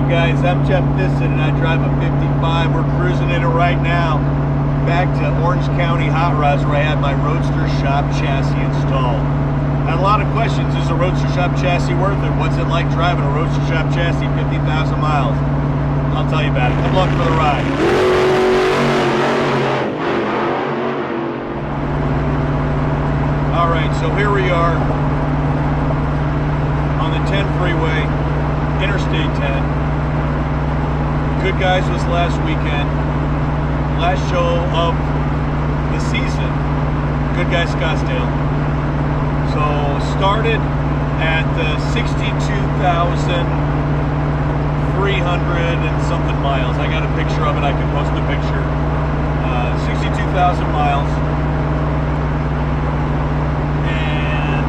up, guys? I'm Jeff Thiston, and I drive a 55. We're cruising in it right now back to Orange County Hot Rods, where I had my Roadster shop chassis installed. Had a lot of questions. Is a Roadster shop chassis worth it? What's it like driving a Roadster shop chassis 50,000 miles? I'll tell you about it. Good luck for the ride. All right, so here we are on the 10 freeway, Interstate 10. Good Guys was last weekend. Last show of the season, Good Guys Scottsdale. So started at 62,300 and something miles. I got a picture of it. I can post the picture. 62,000 miles. And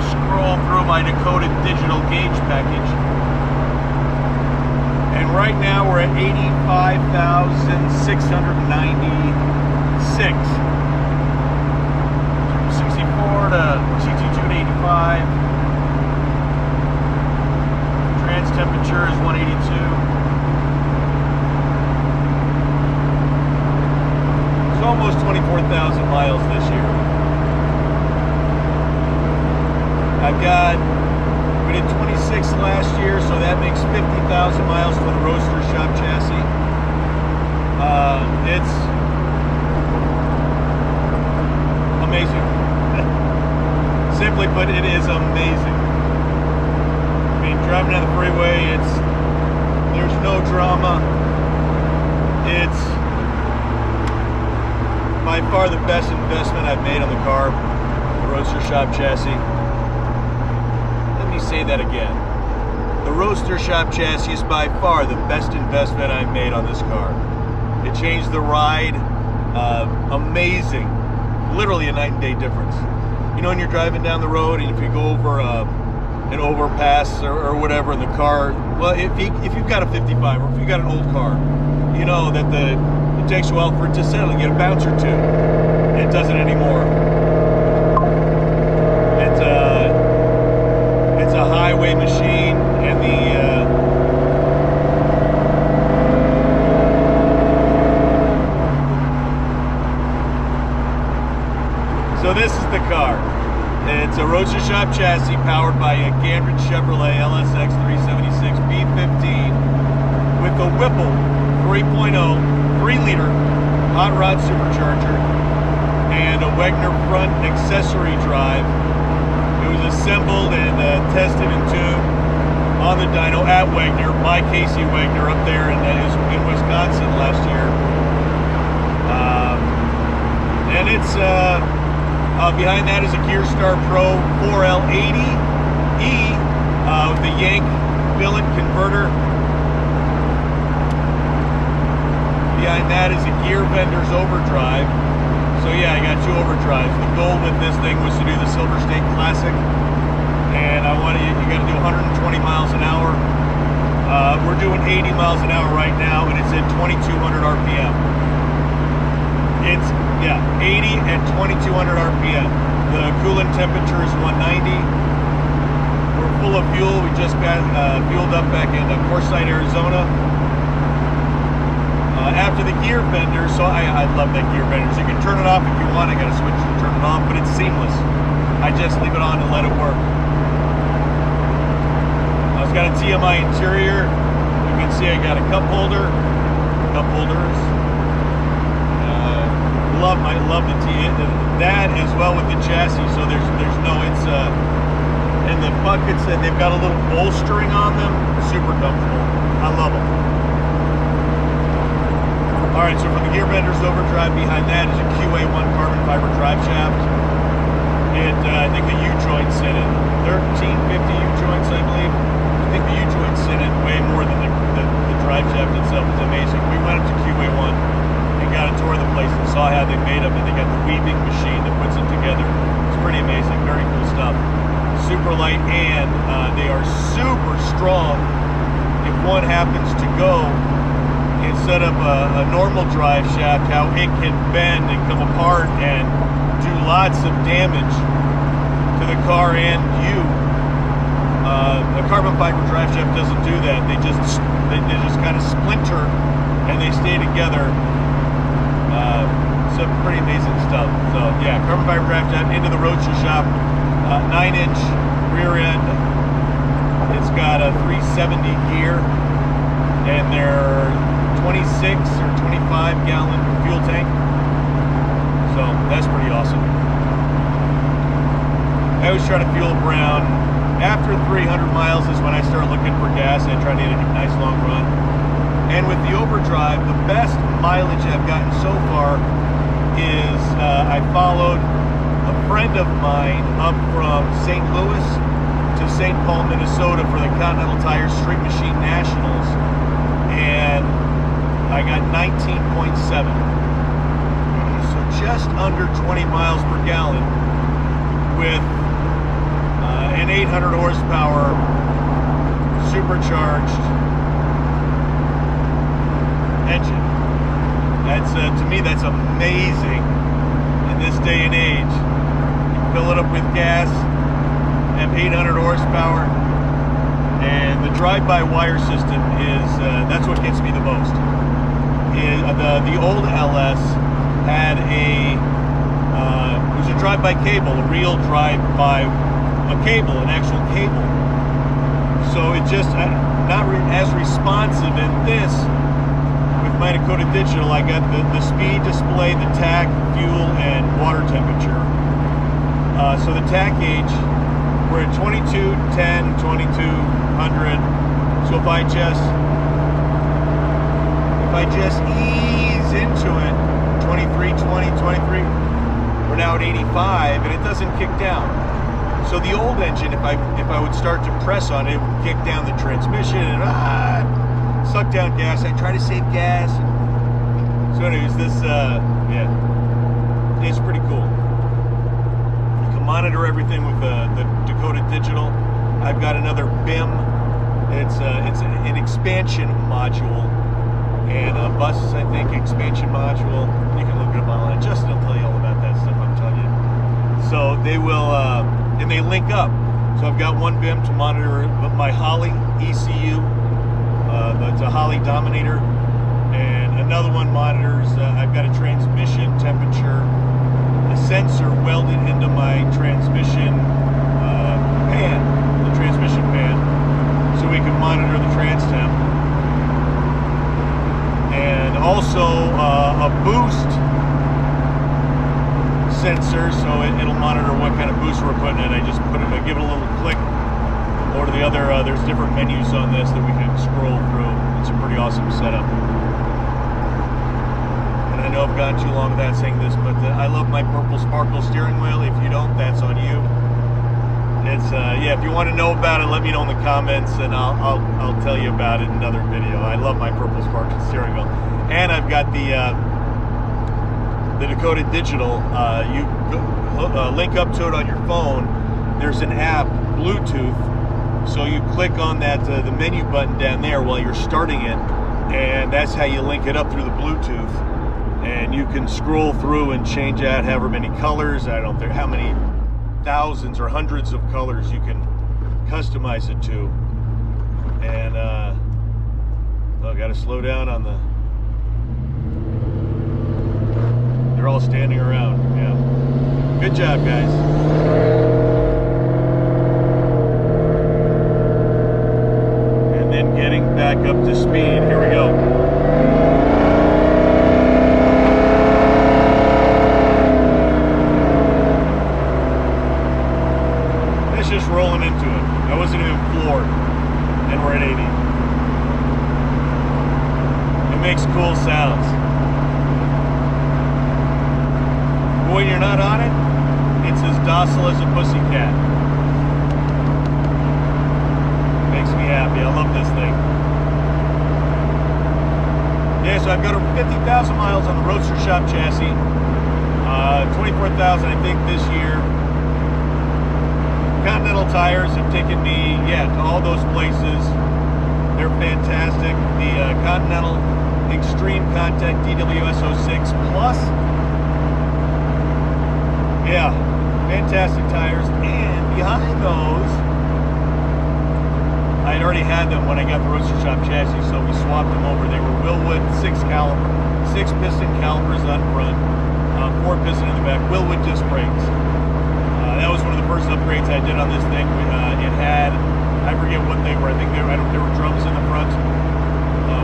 scroll through my decoded digital gauge package. And right now we're at 85,696. 64 to 62 to 85. Trans temperature is 182. It's almost 24,000 miles this year. We did 26 last year, so that makes 50,000 miles for the Roadster shop chassis. It's amazing. Simply put, it is amazing. I mean, driving down the freeway, there's no drama. It's by far the best investment I've made on the car, the Roadster shop chassis. Let me say that again. The Roadster shop chassis is by far the best investment I've made on this car. It changed the ride. Amazing. Literally a night and day difference. You know, when you're driving down the road and if you go over an overpass or whatever in the car, well, if you've got a 55 or if you've got an old car, you know that it takes a while for it to settle and get a bounce or two. It doesn't anymore. It's a highway machine, and so this is the car. It's a Roadster shop chassis powered by a Gandridge Chevrolet LSX 376 B15 with a Whipple 3.0 3-liter hot rod supercharger and a Wagner front accessory drive. It was assembled and tested and tuned on the dyno at Wagner by Casey Wagner up there in Wisconsin last year. And it's behind that is a Gearstar Pro 4L80E with the Yank billet converter. Behind that is a Gear Vendors overdrive. So yeah, I got two overdrives. The goal with this thing was to do the Silver State Classic, and you got to do 120 miles an hour. We're doing 80 miles an hour right now, and it's at 2,200 RPM. It's 80 at 2,200 RPM. The coolant temperature is 190. We're full of fuel. We just got fueled up back in Forsyth, Arizona. After the gear bender, so I love that gear bender. So you can turn it off if you want. I got to switch to turn it on, but it's seamless. I just leave it on and let it work. It's got a TMI interior. You can see I got a cup holders. Love the that as well with the chassis. So there's no and the buckets, they've got a little bolstering on them. Super comfortable. I love them. All right, so for the Gear Vendors overdrive, behind that is a QA1 carbon fiber drive shaft. I think the U-joints in it, 1350 U-joints, I believe. I think the U-joints in it way more than the drive shaft itself. Is amazing. We went up to QA1 and got a tour of the place and saw how they made them, and they got the weaving machine that puts it together. It's pretty amazing. Very cool stuff. Super light, and they are super strong. If one happens to go, instead of a normal drive shaft, how it can bend and come apart and do lots of damage to the car and you. The carbon fiber drive shaft doesn't do that. They just kind of splinter and they stay together. Some pretty amazing stuff. So yeah, carbon fiber drive shaft into the Roadster shop. 9-inch rear end. It's got a 370 gear, and they're 26 or 25 gallon fuel tank. So that's pretty awesome. I always try to fuel up around after 300 miles is when I start looking for gas and try to get a nice long run. And with the overdrive, the best mileage I've gotten so far is I followed a friend of mine up from St. Louis to St. Paul, Minnesota for the Continental Tire Street Machine Nationals, and I got 19.7. So just under 20 miles per gallon with an 800 horsepower supercharged engine. That's to me, that's amazing in this day and age. You fill it up with gas, have 800 horsepower, and the drive-by-wire system is that's what gets me the most. The old LS had it was a drive-by cable, a real drive-by cable, an actual cable. So it just not as responsive in this. My Dakota Digital, I got the speed display, the tach, fuel, and water temperature. So the tach gauge, we're at 22, 10, 2200. So if I just ease into it, 23, 20, 23, we're now at 85, and it doesn't kick down. So the old engine, if I would start to press on it, it would kick down the transmission and suck down gas. I try to save gas. So anyways, this, yeah, it's pretty cool. You can monitor everything with the Dakota Digital. I've got another BIM. It's an expansion module, and a bus, I think, expansion module. You can look it up online. Justin will tell you all about that stuff, I'm telling you. So they will, and they link up. So I've got one BIM to monitor my Holly ECU. That's a Holly Dominator, and another one monitors, I've got a transmission temperature, a sensor welded into my transmission pan, the transmission pan, so we can monitor the trans temp. And also a boost sensor, so it'll monitor what kind of boost we're putting in. I just give it a little click. Or to the other, there's different menus on this that we can scroll through. It's a pretty awesome setup. And I know I've gone too long without saying this, but I love my purple sparkle steering wheel. If you don't, that's on you. It's yeah. If you want to know about it, let me know in the comments, and I'll tell you about it in another video. I love my purple sparkle steering wheel, and I've got the Dakota Digital. You link up to it on your phone. There's an app, Bluetooth. So you click on that the menu button down there while you're starting it, and that's how you link it up through the Bluetooth. And you can scroll through and change out however many colors. I don't know how many thousands or hundreds of colors you can customize it to. And I got to slow down on the. They're all standing around. Yeah. Good job, guys. Getting back up to speed. Here we go. It's just rolling into it. I wasn't even floored, and we're at 80. It makes cool sounds. But when you're not on it, it's as docile as a pussycat. Makes me happy. I love this thing. Yeah, so I've got over 50,000 miles on the Roadster shop chassis. 24,000, I think, this year. Continental tires have taken me, to all those places. They're fantastic. The Continental Extreme Contact DWS 06 Plus. Yeah, fantastic tires. And behind those, I already had them when I got the Roadster Shop chassis, so we swapped them over. They were Willwood 6-piston calipers on front, 4-piston in the back, Willwood disc brakes. That was one of the first upgrades I did on this thing. It had, I forget what they were. I think there were drums in the front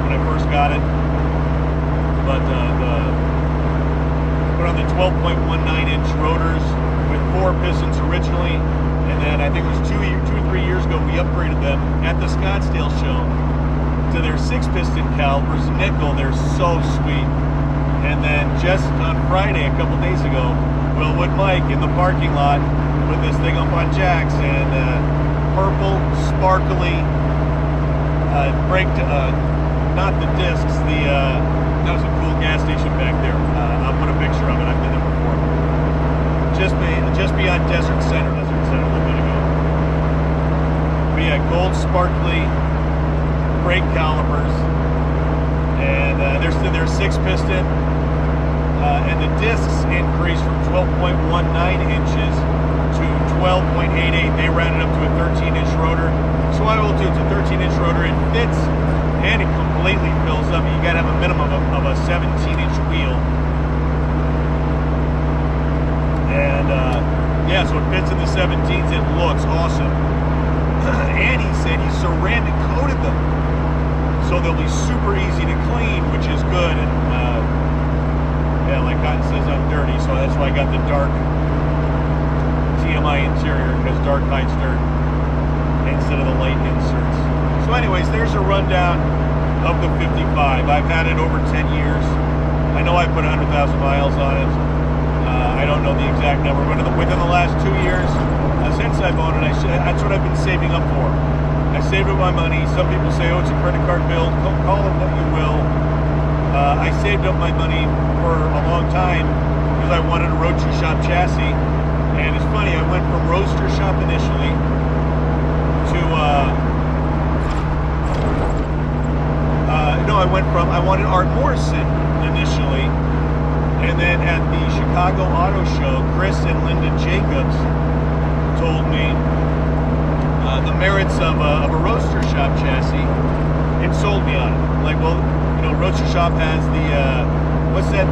when I first got it. But put on the 12.19-inch rotors with 4 pistons originally, and then I think it was 2 or 3 years ago we upgraded them at the Scottsdale show to their 6-piston calipers, nickel. They're so sweet. And then just on Friday, a couple days ago, Willwood Mike in the parking lot with this thing up on jacks, and purple, sparkly brake, not the discs, that was a cool gas station back there. I'll put a picture of it, I've been there before. Just beyond Desert Center a little bit ago. We had gold sparkly brake calipers, and they're 6-piston. And the discs increased from 12.19 inches to 12.88. They rounded up to a 13-inch rotor. So I will do it's a 13-inch rotor. It fits and it completely fills up. You got to have a minimum of a 17-inch wheel. And yeah, so it fits in the 17s. It looks awesome. And he said he ceramic coated them, so they'll be super easy to clean, which is good. And yeah, like Cotton says, I'm dirty, so that's why I got the dark TMI interior, because dark hides dirt instead of the light inserts. So anyways, there's a rundown of the 55. I've had it over 10 years. I know I put 100,000 miles on it. I don't know the exact number, but within the last 2 years, since I've owned it, that's what I've been saving up for. I saved up my money. Some people say, oh, it's a credit card bill. Call it what you will. I saved up my money for a long time because I wanted a Roadster Shop chassis. And it's funny, I went from Roadster Shop initially to, I wanted Art Morrison initially. And then at the Chicago Auto Show, Chris and Linda Jacobs told me the merits of a Roadster Shop chassis, and sold me on it. Like, well, Roadster Shop has the what's that?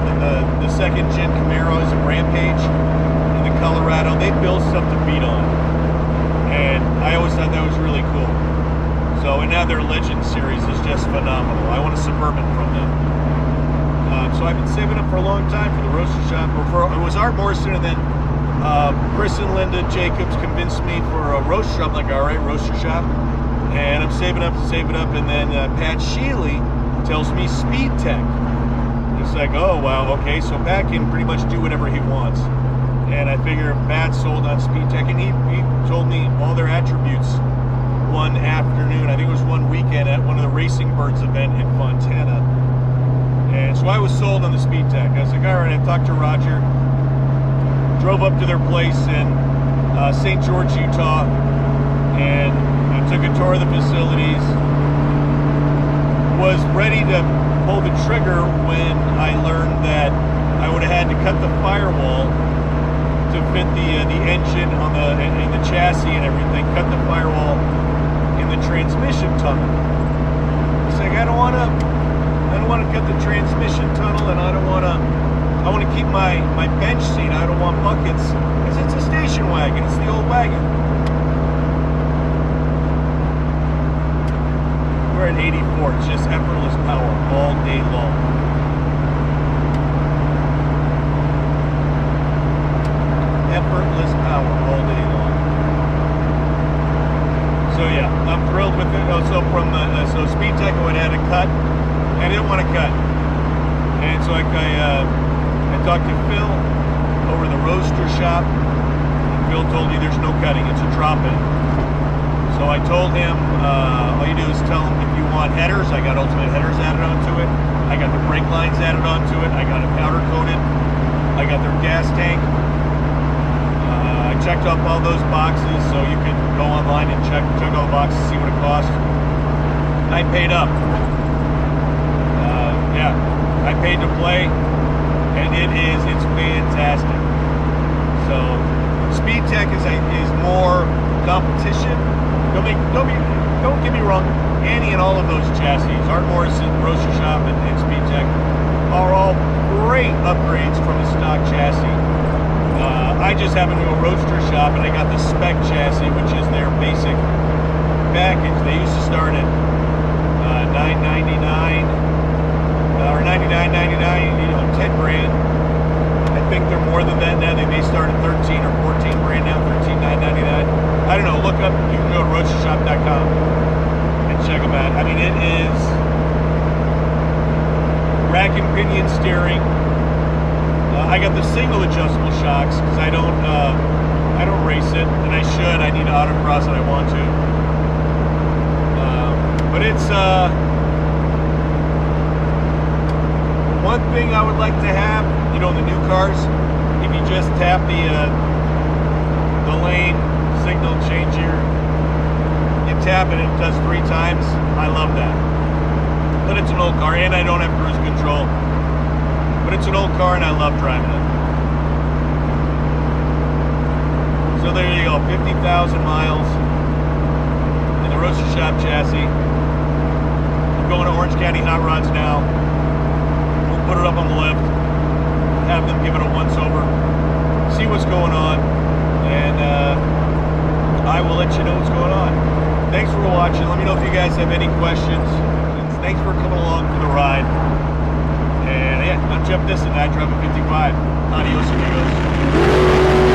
The second gen Camaro is a Rampage in the Colorado. They build stuff to beat on, and I always thought that was really cool. So, and now their Legend series is just phenomenal. I want a Suburban from them. So I've been saving up for a long time for the Roadster Shop. It was Art Morrison, and then Chris and Linda Jacobs convinced me for a Roadster Shop. Like, all right, Roadster Shop, and I'm saving up, and then Pat Sheely tells me Speed Tech. It's like, oh wow, okay, so Pat can pretty much do whatever he wants. And I figure if Pat sold on Speed Tech, and he told me all their attributes one afternoon, I think it was one weekend at one of the Racing Birds event in Fontana. And so I was sold on the Speed Tech. I was like, all right, I talked to Roger, drove up to their place in St. George, Utah, and I took a tour of the facilities. Was ready to pull the trigger when I learned that I would have had to cut the firewall to fit the engine on in the chassis and everything. Cut the firewall in the transmission tunnel. It's like I don't want to cut the transmission tunnel, and I want to keep my bench seat. I don't want buckets because it's a station wagon. It's the old wagon. We're at 84. It's just effortless power all day long. Effortless power all day long. So yeah, I'm thrilled with it. So from so Speed Tech, I had to cut. I didn't want to cut, and so I talked to Phil over the Roadster Shop. And Phil told me there's no cutting; it's a drop-in. So I told him, all you do is tell him if you want headers. I got Ultimate headers added onto it. I got the brake lines added onto it. I got it powder coated. I got their gas tank. I checked off all those boxes, so you can go online and check all the boxes, see what it costs. I paid up. Yeah, I paid to play, and it's fantastic. So Speed Tech is more competition. Don't be don't get me wrong, any and all of those chassis, Art Morrison, Roadster Shop, and Speed Tech, are all great upgrades from a stock chassis. I just happened to a Roadster Shop, and I got the spec chassis, which is their basic package. They used to start at $999 or $99.99, you know, 10 grand. I think they're more than that now. They may start at 13 or 14 grand now, 13,999. I don't know. Look up. You can go to roadstershop.com and check them out. I mean, it is rack and pinion steering. I got the single adjustable shocks because I don't race it, and I should. I need to autocross and I want to. But it's one thing I would like to have, you know, in the new cars, if you just tap the lane signal change here, you tap it and it does 3 times. I love that. But it's an old car and I don't have cruise control. But it's an old car and I love driving it. So there you go, 50,000 miles in the Roadster Shop chassis. I'm going to Orange County Hot Rods now. We'll put it up on the lift, have them give it a once over, see what's going on, and I will let you know what's going on. Thanks for watching. Let me know if you guys have any questions. Thanks for coming along for the ride. And yeah, I'm Jeff Disson. I drive a 55. Adios, amigos.